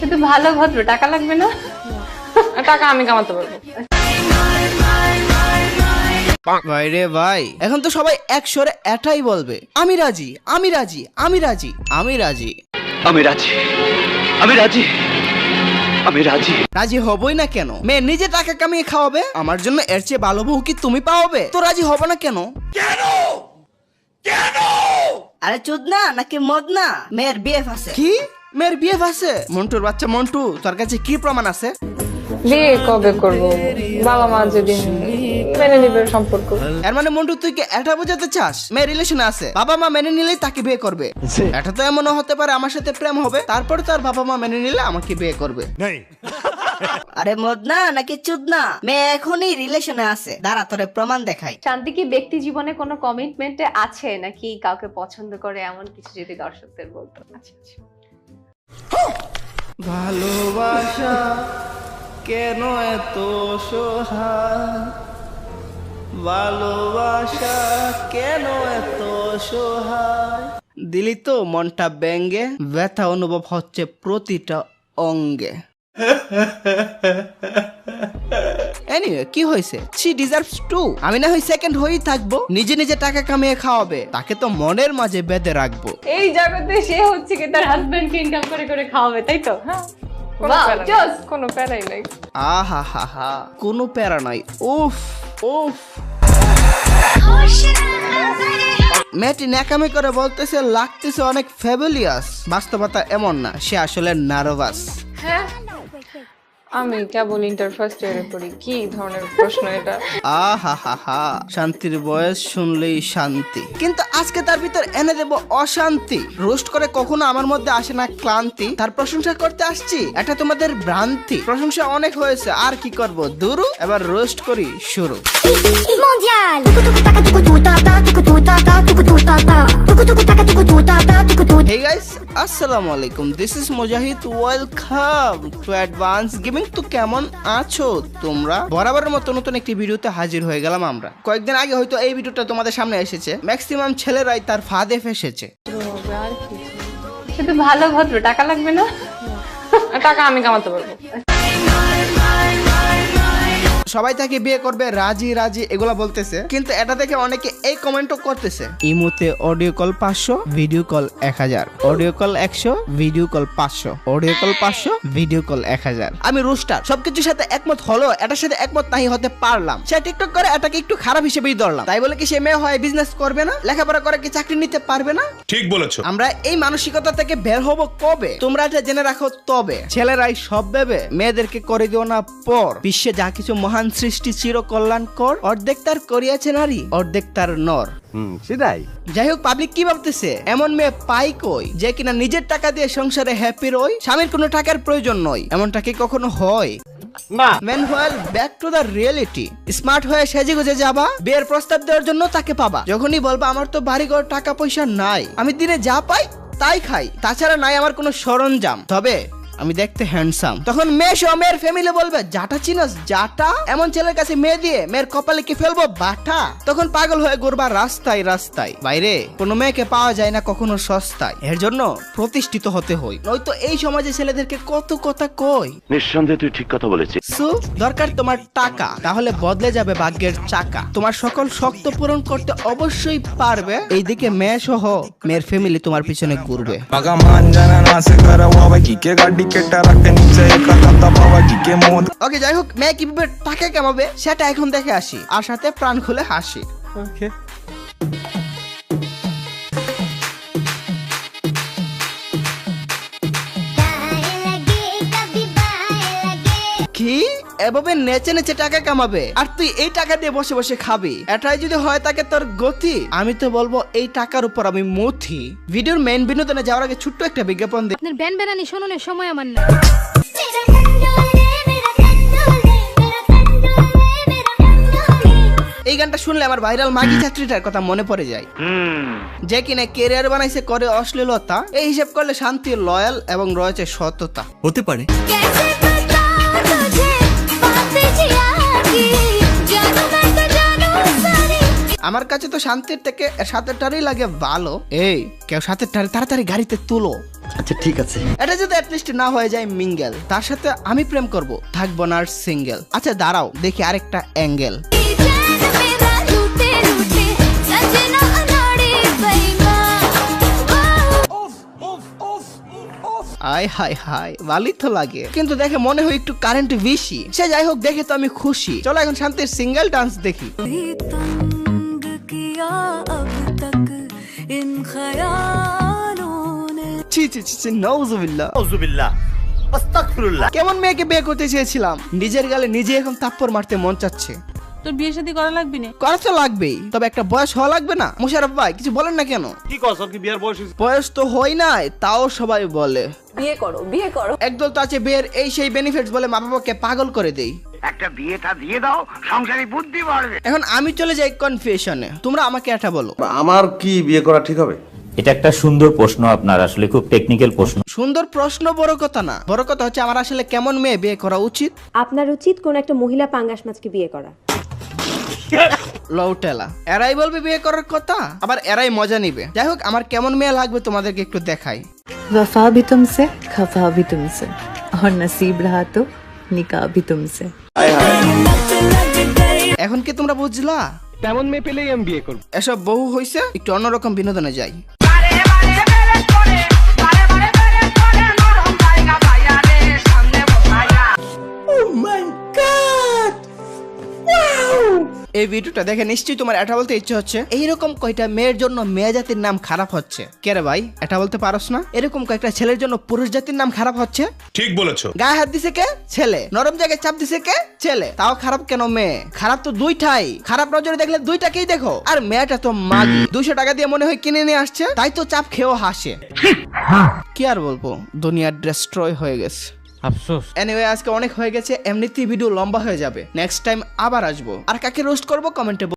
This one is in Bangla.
কিন্তু ভালো ভদ্র, টাকা লাগবে না? টাকা আমি কামাতে পারবো। ভাই রে ভাই, এখন তো সবাই এক সুরে এটাই বলবে, আমি রাজি, আমি রাজি, আমি রাজি, আমি রাজি, আমি রাজি, আমি রাজি, আমি রাজি। রাজি হবই না কেন? মেয়ে নিজে টাকা কামিয়ে খাওয়াবে, আমার জন্য এর চেয়ে ভালো বউ কি তুমি পাওয়াবে? তো রাজি হব না কেন? আরে চোদনা নাকি মদনা, মেয়ের বিএফ আছে। কি মেয়ের বিয়ে আছে? মন্টুর বাচ্চা মন্টু, তোর কাছে কি প্রমাণ আছে? বিয়ে কবে করবো? বাবা মা যেদিন মেনে নিবে সম্পর্ক। এর মানে মন্টু তুই কি এটা বোঝাতে চাস মেয়ে রিলেশনে আছে, বাবা মা মেনে নিলেই তাকে বিয়ে করবে? এটা তো এমনও হতে পারে আমার সাথে প্রেম হবে, তারপরে তার বাবা মা মেনে নিলে আমাকে বিয়ে করবে। আরে মদনা নাকি চোদনা, মেয়ে এখনই রিলেশনে আছে, দাঁড়া তোরে প্রমাণ দেখাই। শান্তি কি ব্যক্তি জীবনে কোনো কমিটমেন্টে আছে নাকি কাউকে পছন্দ করে, এমন কিছু যদি দর্শকদের বলতো। আচ্ছা আচ্ছা। ভালোবাসা কেন এত সোহায়, ভালোবাসা কেন এত সোহায়, দিলি তো মনটা ব্যঙ্গে, ব্যথা অনুভব হচ্ছে প্রতিটা অঙ্গে। এনিওয়ে কি হয়েছে, শি ডিজার্ভস টু। আমি না হয় সেকেন্ড হয়েই থাকবো, নিজে নিজে টাকা কামিয়ে খাওয়াবে, তাকে তো মনের মাঝে বেঁধে রাখবো। এই জগতে সে হচ্ছে কি তার হাজবেন্ডকে ইনকাম করে করে খাওয়াবে, তাই তো? হ্যাঁ, কোনো প্যারাই নাই। আহা হা হা, কোনো প্যারা নাই। উফ উফ। মেয়েটি ন্যাকামি করে বলতেছে লাগতেছে অনেক ফ্যাবুলিয়াস, বাস্তবতা এমন না, সে আসলে নার্ভাস। হ্যাঁ, আমি কেবল ইন্টার ফার্স্ট ইয়ারে পড়ি, কি ধরনের প্রশ্ন এটা? আহা হা হা, শান্তির বয়স শুনলেই শান্তি, কিন্তু আজকে তার ভিতর এনে দেব অশান্তি। রোস্ট করে কখনো আমার মধ্যে আসে না ক্লান্তি, তার প্রশংসা করতে আসছি, এটা তোমাদের ভ্রান্তি। প্রশংসা অনেক হয়েছে, আর কি করব, দুরু, এবার রোস্ট করি শুরু। Hey guys, আসসালামু আলাইকুম, this is Mujahid, welcome to advance gaming. তো কেমন আছো তোমরা? বরাবরের মতো নতুন একটি ভিডিওতে হাজির হয়ে গেলাম আমরা। কয়েকদিন আগে হয়তো এই ভিডিওটা তোমাদের সামনে এসেছে, ম্যাক্সিমাম ছেলেরাই তার ফাঁদে ফেসেছে। আর কি? কিন্তু ভালো ভদ্র, টাকা লাগবে না? টাকা আমি কামাতে পারবো। সবাই তাকে বিয়ে করবে, রাজি রাজি এগুলা বলতেছে, কিন্তু এটা দেখে অনেকে এই কমেন্টও করতেছে, ইমোতে audio call 500, video call 1000, audio call 100, video call 500, audio call 500, video call 1000। আমি রোস্টার, সবকিছুর সাথে একমত হলো, এটার সাথে একমত নাই হতে পারলাম। সে টিকটক করে, এটাকে একটু খারাপ হিসেবেই ধরলাম, তাই বলে কি সে মেয়ে হয় বিজনেস করবে না, লেখাপড়া করে কি চাকরি নিতে পারবে না? ঠিক বলেছো। আমরা এই মানসিকতা থেকে বের হব কবে? তোমরা এটা জেনে রাখো তবে। ছেলেরাই সব ভেবে মেয়েদেরকে করে দিও না পর। বিশ্বে যা কিছু মহান সৃষ্টি চির কল্যাণকর, অর্ধেক তার করিয়াছে নারী, অর্ধেক তার নর। সেটাই। যাই হোক, পাবলিক কি ভাবতেছে, এমন মেয়ে পাই কই যে কিনা নিজের টাকা দিয়ে সংসারে হ্যাপি রয়, স্বামীর কোনো টাকার প্রয়োজন নয়, এমনটা কি কখনো হয় না? Meanwhile back to the reality, smart হয়ে সেজে গুজে যাবা, বিয়ের প্রস্তাব দেওয়ার জন্য তাকে পাবা, যখনই বলবা আমার তো বাড়িঘর টাকা পয়সা নাই, আমি দিনে যা পাই তাই খাই, তাছাড়া নাই আমার কোনো সরঞ্জাম, তবে আমি দেখতে হ্যান্ডসাম, তখন মেয়ে সহ মেয়ের ফ্যামিলি বলবে জাটা চিনস জাটা, এমন ছেলের কাছে মেয়ে দিয়ে মেয়ের কপালে কি ফেলবো বাটা, তখন পাগল হয়ে ঘুরবা রাস্তায় রাস্তায়। বাইরে কোনো মেয়েকে পাওয়া যায় না কখনো সস্তায়, এর জন্য প্রতিষ্ঠিত হতে হয়, নয়তো এই সমাজে ছেলেদেরকে কত কথা কই। নিঃসন্দেহে তুই ঠিক কথা বলেছিস। সো দরকার তোমার টাকা, তাহলে বদলে যাবে ভাগ্যের চাকা, তোমার সকল শক্ত পূরণ করতে অবশ্যই পারবে, এইদিকে মেয়ে সহ মেয়ের ফ্যামিলি তোমার পিছনে ঘুরবে। ওকে, যাই হোক, মেয়ে কিভাবে টাকা কামাবে সেটা এখন দেখে আসি, আর সাথে প্রাণ খুলে হাসি। কি এভাবে নেচে নেচে টাকা কামাবে, আর তুই এই টাকা দিয়ে বসে বসে খাবি, এটাই যদি হয় তাকে তোর গতি, আমি তো বলবো এই টাকার উপর আমি মথি। ভিডিওর মেইন বিনোদনে যাওয়ার আগে ছোট্ট একটা বিজ্ঞাপন দিই। আপনার ব্যান বেরানি শোনানোর সময় আমার না। এই গানটা শুনলে আমার ভাইরাল মাগি ছাত্রীটার কথা মনে পড়ে যায়, যে কিনা কেরিয়ার বানাইছে করে অশ্লীলতা, এই হিসাব করলে শান্তি লয়াল এবং রয়েছে সততা। হতে পারে। আমার কাছে তো শান্তির থেকে সাথেরটারই লাগে ভালো। এই কেউ সাথেরটারে তাড়াতাড়ি গাড়িতে তুলো, আচ্ছা ঠিক আছে। এটা যদি অ্যাটলিস্ট না হয়ে যায় মিঙ্গেল, তার সাথে আমি প্রেম করব, থাকবো না আর সিঙ্গেল। আচ্ছা দাঁড়াও দেখি আরেকটা অ্যাঙ্গেল। আয় হায় হায়, ভালোই তো লাগে, কিন্তু দেখে মনে হয় একটু কারেন্ট বেশি। সে যাই হোক, দেখে তো আমি খুশি। চলো এখন শান্তির সিঙ্গেল ডান্স দেখি। ছি ছি ছি ছি, নাউজুবিল্লাহ। কেমন মেয়েকে বিয়ে করতে চেয়েছিলাম, নিজের গালে নিজে এখন থাপ্পড় মারতে মন চাচ্ছে। তোর বিয়ে শাদী করা লাগবে না? করা তো লাগবেই, তবে একটা বয়স হওয়া লাগবে না? মোশাররফ ভাই কিছু বলেন না কেন? কি কস কি বিয়ার বয়স হইছে? বয়স তো হয় নাই, তাও সবাই বলে বিয়ে করো বিয়ে করো। একদল তো আছে বিয়ের এই সেই বেনিফিটস বলে মা বাবাকে পাগল করে দেই। একটা বিয়েটা দিয়ে দাও, সংসারে বুদ্ধি বাড়বে। এখন আমি চলে যাই কনফিউশনে, তোমরা আমাকে এটা বলো, আমার কি বিয়ে করা ঠিক হবে? এটা একটা সুন্দর প্রশ্ন, আপনার আসলে খুব টেকনিক্যাল প্রশ্ন। সুন্দর প্রশ্ন বড় কথা না, বড় কথা হচ্ছে আমার আসলে কেমন মেয়ে বিয়ে করা উচিত। আপনার উচিত কোন একটা মহিলা পাঙ্গাস মাছকে বিয়ে করা। লউটেলা, এরাই বলবে বিয়ে করার কথা, আবার এরাই মজা নিবে। যাই হোক, আমার কেমন মেয়ে লাগবে তোমাদেরকে একটু দেখাই। वफा भी तुमसे, खफा भी तुमसे, और नसीब रहा तो निकाह भी तुमसे। এখন কি তোমরা বুঝলা? তেমন মেয়ে পেলেই আমি বিয়ে করব। এসব বহু হইছে, একটু অন্যরকম বিনোদনে যাই। এই ভিডিওটা দেখে নিশ্চয়ই তোমার এটা বলতে ইচ্ছে হচ্ছে, এইরকম কয়টা মেয়ের জন্য মেয়ে জাতির নাম খারাপ হচ্ছে। কে রে ভাই, এটা বলতে পারোস না? এরকম কয়েকটা ছেলের জন্য পুরুষ জাতির নাম খারাপ হচ্ছে। ঠিক বলেছো। গায়ে হাত দিছে কে? ছেলে। নরম জায়গায় চাপ দিছে কে? ছেলে। তাও খারাপ কেন মেয়ে? খারাপ তো দুইটাই। খারাপ নজরে দেখলে দুইটাকেই দেখো। আর মেয়েটা তো মাগি, 200 টাকা দিয়ে মনে হয় কিনে নিয়ে আসছে, তাই তো চাপ খেয়েও হাসে। কি আর বলবো, দুনিয়া ডিস্ট্রয় হয়ে গেছে। আফসোস। এনিওয়ে, আজকে অনেক হয়ে গেছে, এমনিতেই ভিডিও লম্বা হয়ে যাবে। নেক্সট টাইম আবার আসবো। আর কাকে রোস্ট করবো কমেন্টে